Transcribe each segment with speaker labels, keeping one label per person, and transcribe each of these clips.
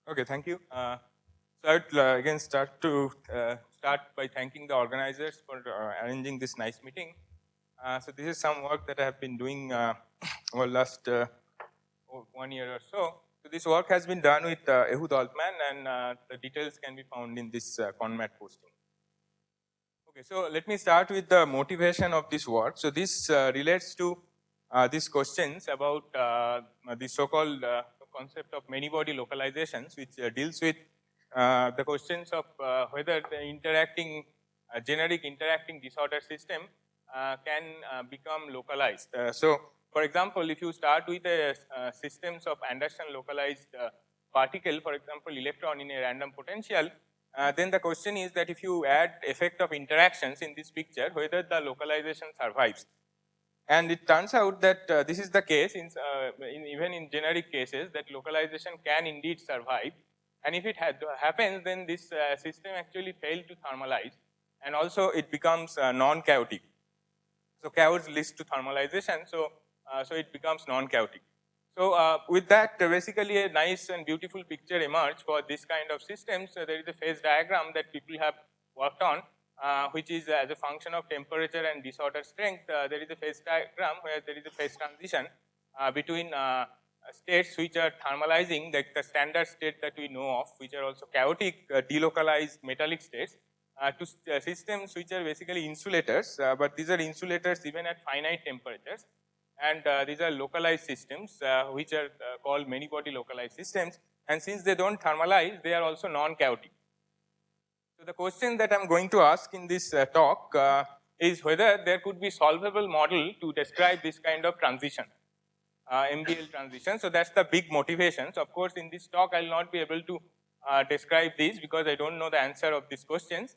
Speaker 1: Okay, thank you. So I would again start by thanking the organizers for arranging this nice meeting. So this is some work that I have been doing over last 1 year or so. So this work has been done with Ehud Altman, and the details can be found in this ConMat posting. Okay, so let me start with the motivation of this work. So this relates to these questions about the so-called concept of many-body localizations, which deals with the questions of whether the generic interacting disorder system can become localized. So, for example, if you start with a systems of Anderson localized particle, for example, electron in a random potential, then the question is that if you add effect of interactions in this picture, whether the localization survives. And it turns out that this is the case even in generic cases, that localization can indeed survive. And if it happens, then this system actually failed to thermalize, and also it becomes non-chaotic. So chaos leads to thermalization, so it becomes non-chaotic. So with that, basically a nice and beautiful picture emerged for this kind of systems. So there is a phase diagram that people have worked on, which is as a function of temperature and disorder strength. There is a phase diagram where there is a phase transition between states which are thermalizing, like the standard state that we know of, which are also chaotic, delocalized metallic states, to systems which are basically insulators, but these are insulators even at finite temperatures. And these are localized systems, which are called many-body localized systems. And since they don't thermalize, they are also non-chaotic. So the question that I'm going to ask in this talk is whether there could be solvable model to describe this kind of transition, MBL transition. So that's the big motivation. So of course, in this talk, I'll not be able to describe this because I don't know the answer of these questions.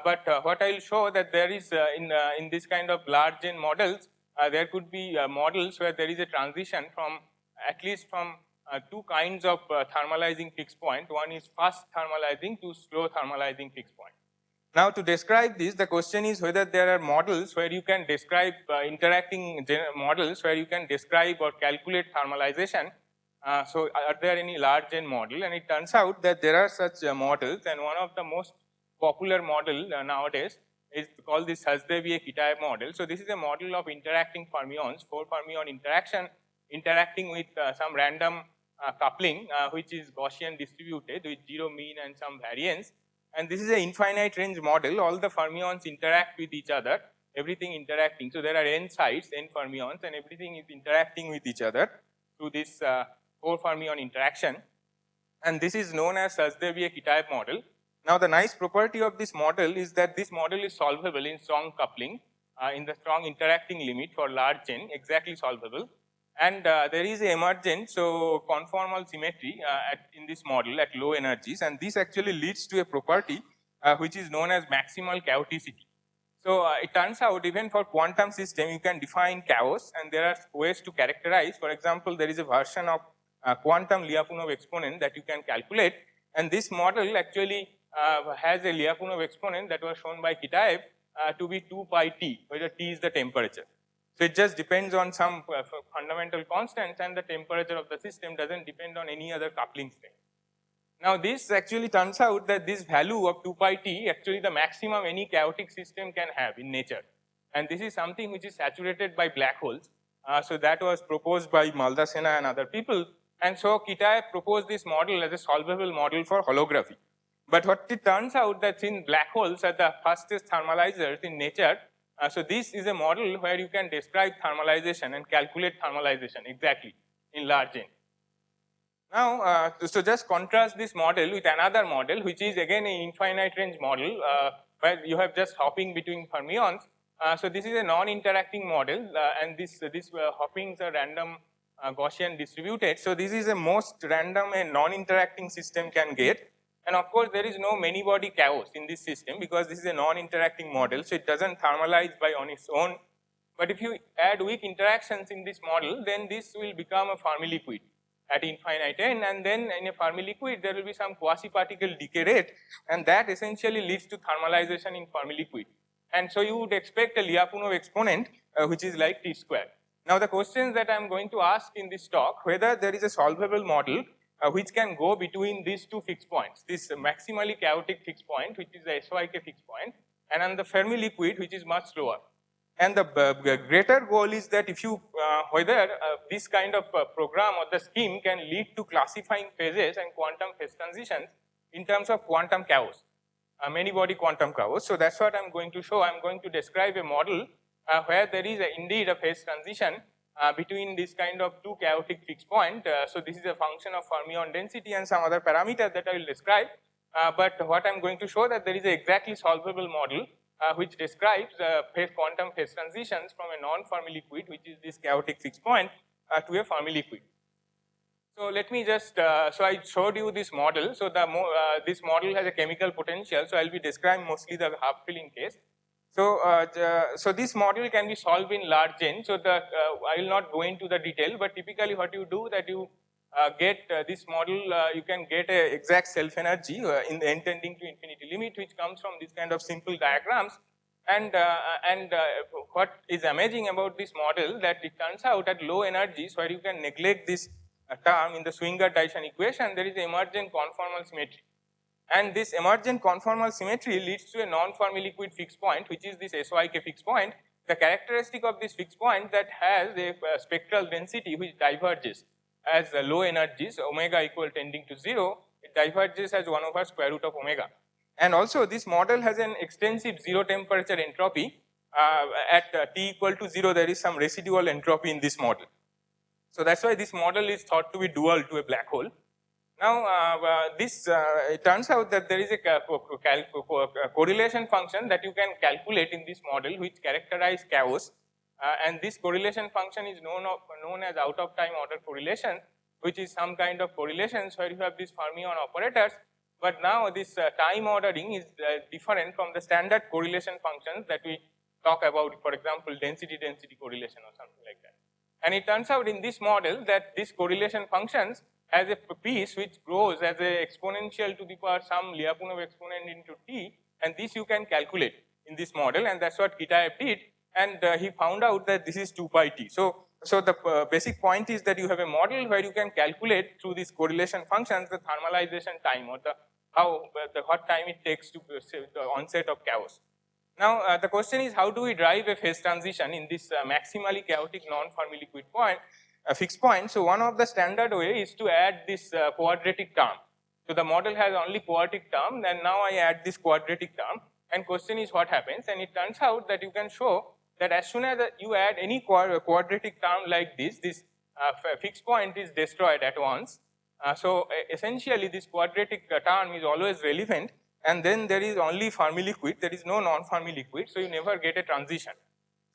Speaker 1: But what I'll show that there is in this kind of large N models, there could be models where there is a transition from at least from two kinds of thermalizing fixed point. One is fast thermalizing to slow thermalizing fixed point. Now to describe this, the question is whether there are models where you can describe interacting models where you can describe or calculate thermalization. So are there any large N model? And it turns out that there are such models, and one of the most popular model nowadays is called the Sachdev-Ye-Kitaev model. So this is a model of interacting fermions, 4 fermion interaction, interacting with some random coupling, which is Gaussian distributed with 0 mean and some variance. And this is an infinite range model. All the fermions interact with each other, everything interacting. So there are n sites, n fermions, and everything is interacting with each other through this 4 fermion interaction. And this is known as Sachdev-Ye-Kitaev model. Now the nice property of this model is that this model is solvable in strong coupling, in the strong interacting limit for large n, exactly solvable. And there is a emergent, so conformal symmetry in this model at low energies, and this actually leads to a property which is known as maximal chaoticity. So it turns out even for quantum system you can define chaos, and there are ways to characterize. For example, there is a version of quantum Lyapunov exponent that you can calculate, and this model actually has a Lyapunov exponent that was shown by Kitaev to be 2 pi t, where t is the temperature. So it just depends on some fundamental constants, and the temperature of the system doesn't depend on any other coupling state. Now this actually turns out that this value of 2 pi t actually the maximum any chaotic system can have in nature. And this is something which is saturated by black holes. So that was proposed by Maldacena and other people. And so Kitaev proposed this model as a solvable model for holography. But what it turns out that since black holes are the fastest thermalizers in nature, so this is a model where you can describe thermalization and calculate thermalization exactly in large N. Now, so just contrast this model with another model, which is again an infinite range model, where you have just hopping between fermions. So this is a non-interacting model, and these hoppings are random Gaussian distributed. So this is the most random a non-interacting system can get. And of course, there is no many-body chaos in this system because this is a non-interacting model, so it doesn't thermalize by on its own. But if you add weak interactions in this model, then this will become a Fermi-liquid at infinite n, and then in a Fermi-liquid, there will be some quasi-particle decay rate, and that essentially leads to thermalization in Fermi-liquid. And so you would expect a Lyapunov exponent, which is like t squared. Now the questions that I am going to ask in this talk, whether there is a solvable model which can go between these two fixed points, this maximally chaotic fixed point, which is the SYK fixed point, and on the Fermi-liquid, which is much slower. And the greater goal is that if you, whether this kind of program or the scheme can lead to classifying phases and quantum phase transitions in terms of quantum chaos, many body quantum chaos. So that's what I'm going to show. I'm going to describe a model where there is indeed a phase transition between this kind of two chaotic fixed point. So this is a function of fermion density and some other parameters that I will describe. But what I'm going to show that there is an exactly solvable model which describes quantum phase transitions from a non-Fermi liquid, which is this chaotic fixed point, to a Fermi liquid. So let me just, so I showed you this model. So this model has a chemical potential. So I'll be describing mostly the half filling case. So, so this model can be solved in large n. So I will not go into the detail, but typically what you do that you get this model, you can get a exact self energy in the n tending to infinity limit, which comes from this kind of simple diagrams. And what is amazing about this model that it turns out at low energies where you can neglect this term in the Swinger-Dyson equation, there is emergent conformal symmetry. And this emergent conformal symmetry leads to a non-Fermi liquid fixed point, which is this SYK fixed point. The characteristic of this fixed point that has a spectral density which diverges as low energies, omega equal tending to 0, it diverges as 1 over square root of omega. And also this model has an extensive zero temperature entropy. At T equal to 0, there is some residual entropy in this model. So that's why this model is thought to be dual to a black hole. Now, it turns out that there is a correlation function that you can calculate in this model which characterize chaos. And this correlation function is known as out of time order correlation, which is some kind of correlations where you have these fermion operators. But now this time ordering is different from the standard correlation functions that we talk about, for example, density-density correlation or something like that. And it turns out in this model that this correlation functions has a piece which grows as a exponential to the power some Lyapunov exponent into t, and this you can calculate in this model, and that's what Kitaev did, and he found out that this is 2 pi t. So the basic point is that you have a model where you can calculate through these correlation functions the thermalization time or what time it takes to the onset of chaos. Now, the question is how do we drive a phase transition in this maximally chaotic non-Fermi liquid point, fixed point. So one of the standard way is to add this quadratic term. So the model has only quadratic term, and now I add this quadratic term, and question is what happens, and it turns out that you can show that as soon as you add any quadratic term like this fixed point is destroyed at once. So essentially this quadratic term is always relevant, and then there is only Fermi liquid, there is no non-Fermi liquid, so you never get a transition.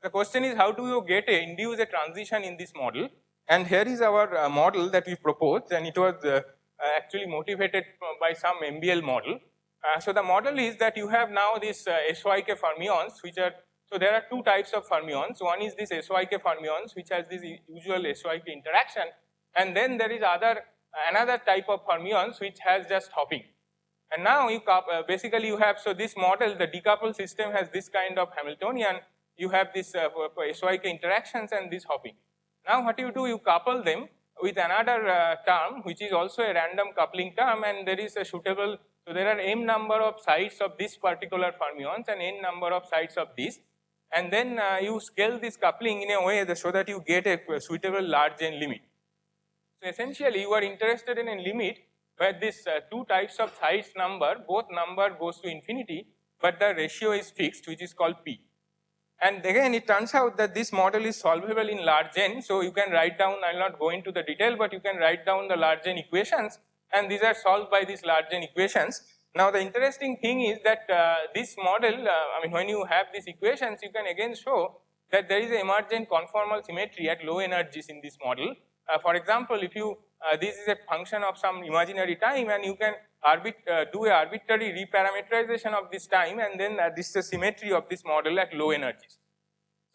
Speaker 1: The question is how do you induce a transition in this model? And here is our model that we proposed, and it was actually motivated by some MBL model. So the model is that you have now this SYK fermions, which are, so there are two types of fermions. One is this SYK fermions, which has this usual SYK interaction, and then there is another type of fermions which has just hopping. And now you basically you have, so this model, the decoupled system has this kind of Hamiltonian, you have this SYK interactions and this hopping. Now what you do, you couple them with another term which is also a random coupling term, and there is a suitable, so there are m number of sides of this particular fermions and n number of sides of this, and then you scale this coupling in a way so that you get a suitable large n limit. So essentially you are interested in a limit where this two types of sides number, both number goes to infinity, but the ratio is fixed, which is called p. And again, it turns out that this model is solvable in large n, so you can write down, I will not go into the detail, but you can write down the large n equations, and these are solved by these large n equations. Now the interesting thing is that this model, I mean when you have these equations, you can again show that there is an emergent conformal symmetry at low energies in this model. For example, if you, this is a function of some imaginary time, and you can do a arbitrary reparameterization of this time, and then this is the symmetry of this model at low energies.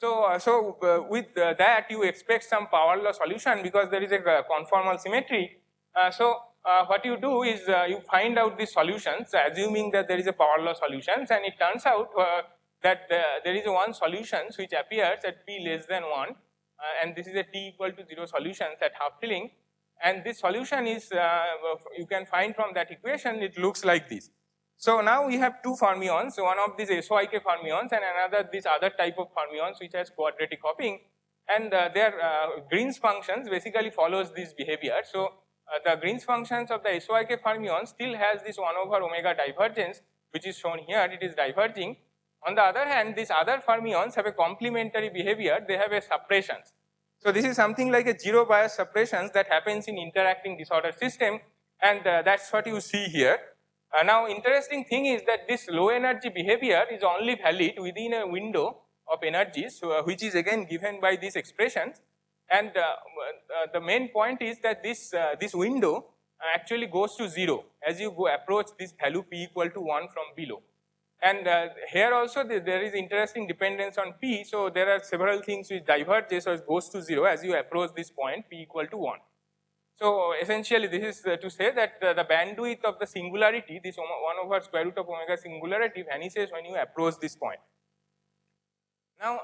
Speaker 1: So, with that you expect some power law solution because there is a conformal symmetry. What you do is you find out the solutions, assuming that there is a power law solutions, and it turns out that there is one solution which appears at p less than 1, and this is a t equal to 0 solutions at half filling. And this solution is, you can find from that equation, it looks like this. So now we have two fermions, so one of these SYK fermions and another this other type of fermions which has quadratic hopping, and their Green's functions basically follows this behavior. So the Green's functions of the SYK fermion still has this 1 over omega divergence, which is shown here, it is diverging. On the other hand, these other fermions have a complementary behavior, they have a suppressions. So this is something like a zero bias suppressions that happens in interacting disorder system, and that's what you see here. Now interesting thing is that this low energy behavior is only valid within a window of energies, which is again given by these expressions, and the main point is that this window actually goes to 0 as you approach this value p equal to 1 from below. And here also there is interesting dependence on p, so there are several things which diverges or goes to 0 as you approach this point p equal to 1. So essentially this is to say that the bandwidth of the singularity, this 1 over square root of omega singularity vanishes when you approach this point. Now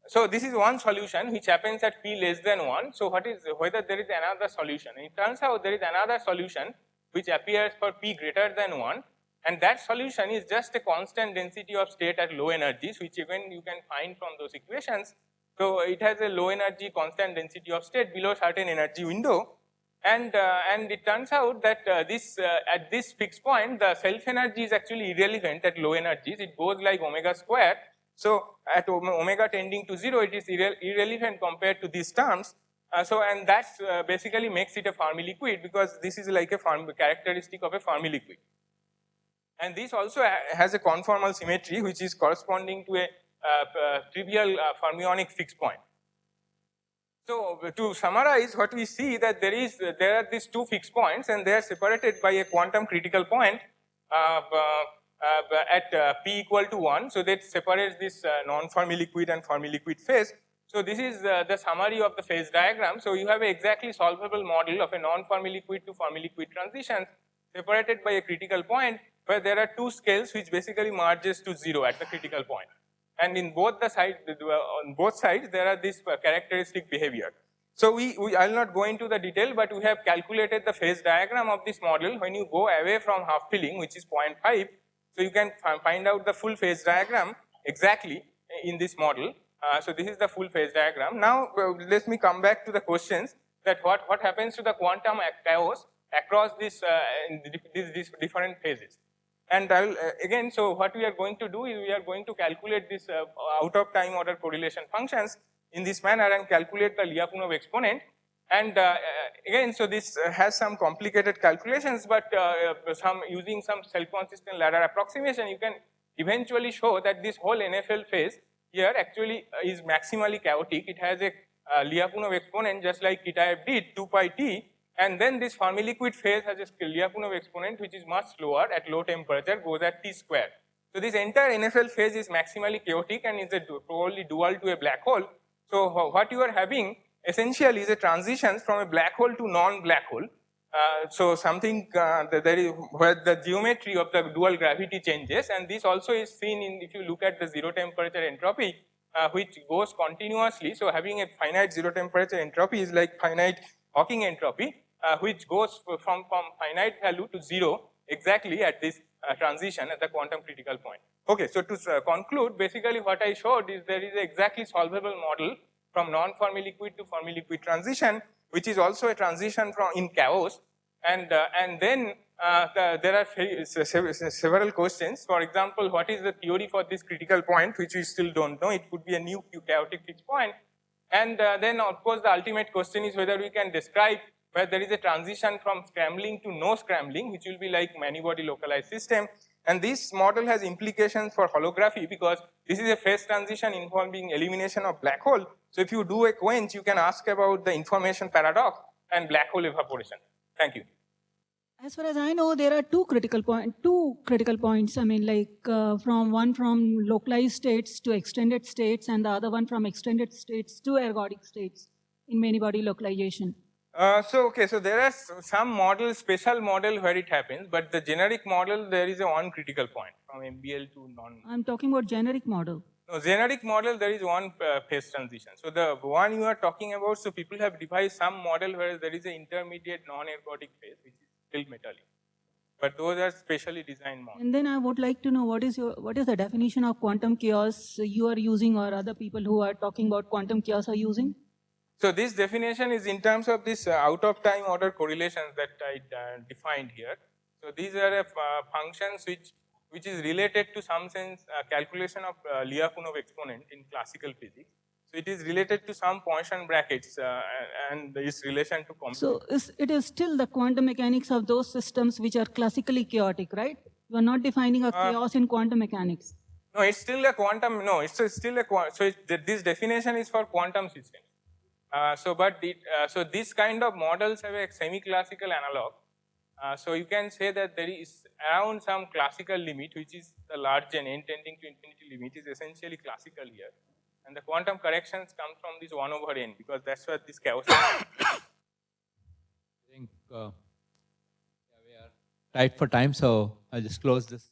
Speaker 1: so this is one solution which happens at p less than 1. So whether there is another solution? It turns out there is another solution which appears for p greater than 1, and that solution is just a constant density of state at low energies, which again you can find from those equations. So it has a low energy constant density of state below certain energy window, and it turns out that at this fixed point the self energy is actually irrelevant at low energies. It goes like omega square. So at omega tending to 0, it is irrelevant compared to these terms. And that basically makes it a Fermi-liquid, because this is like a characteristic of a Fermi-liquid. And this also has a conformal symmetry which is corresponding to a trivial fermionic fixed point. So to summarize, what we see that there are these two fixed points and they are separated by a quantum critical point at p equal to 1. So that separates this non-Fermi-liquid and Fermi-liquid phase. So this is the summary of the phase diagram. So you have an exactly solvable model of a non-Fermi-liquid to Fermi-liquid transition separated by a critical point, where there are two scales which basically merges to 0 at the critical point. And in both the sides, on both sides, there are this characteristic behavior. So I will not go into the detail, but we have calculated the phase diagram of this model. When you go away from half filling, which is 0.5, so you can find out the full phase diagram exactly in this model. So this is the full phase diagram. Now let me come back to the questions that what happens to the quantum chaos across these different phases. And I will again, so what we are going to do is we are going to calculate this out of time order correlation functions in this manner and calculate the Lyapunov exponent. And again, so this has some complicated calculations, but using some self-consistent ladder approximation, you can eventually show that this whole NFL phase here actually is maximally chaotic. It has a Lyapunov exponent just like Kitaev did, 2 pi t. And then this Fermi-liquid phase has a Lyapunov exponent which is much slower at low temperature, goes at t square. So this entire NFL phase is maximally chaotic and is probably dual to a black hole. So what you are having essentially is a transition from a black hole to non-black hole. So something there is where the geometry of the dual gravity changes, and this also is seen in, if you look at the zero temperature entropy, which goes continuously. So having a finite zero temperature entropy is like finite Hawking entropy, which goes from finite value to 0 exactly at this transition at the quantum critical point. Okay, so to conclude, basically what I showed is there is an exactly solvable model from non-Fermi-liquid to Fermi-liquid transition, which is also a transition from in chaos, and then there are several questions. For example, what is the theory for this critical point, which we still don't know. It could be a new chaotic fixed point. And then of course the ultimate question is whether we can describe where there is a transition from scrambling to no scrambling, which will be like many-body localized system. And this model has implications for holography, because this is a phase transition involving elimination of black hole. So if you do a quench, you can ask about the information paradox and black hole evaporation. Thank you.
Speaker 2: As far as I know, there are two critical points. I mean, like one from localized states to extended states, and the other one from extended states to ergodic states in many-body localization.
Speaker 1: So there are some models, special model where it happens, but the generic model, there is one critical point from MBL to non.
Speaker 2: I'm talking about generic model.
Speaker 1: No, generic model, there is one phase transition. So the one you are talking about, so people have devised some model where there is an intermediate non-ergodic phase, which is still metallic. But those are specially designed models.
Speaker 2: And then I would like to know what is the definition of quantum chaos you are using, or other people who are talking about quantum chaos are using?
Speaker 1: So this definition is in terms of this out of time order correlations that I defined here. So these are functions which is related to some sense calculation of Lyapunov exponent in classical physics. So it is related to some Poisson brackets and its relation to
Speaker 2: So it is still the quantum mechanics of those systems which are classically chaotic, right? You are not defining a chaos in quantum mechanics.
Speaker 1: No, it's still a quantum. No, it's still a so this definition is for quantum systems. So this kind of models have a semi-classical analog. So you can say that there is around some classical limit, which is the large n tending to infinity limit, is essentially classical here, and the quantum corrections come from this 1 over n, because that's what this chaos.
Speaker 3: I think we are tight for time, so I'll just close this.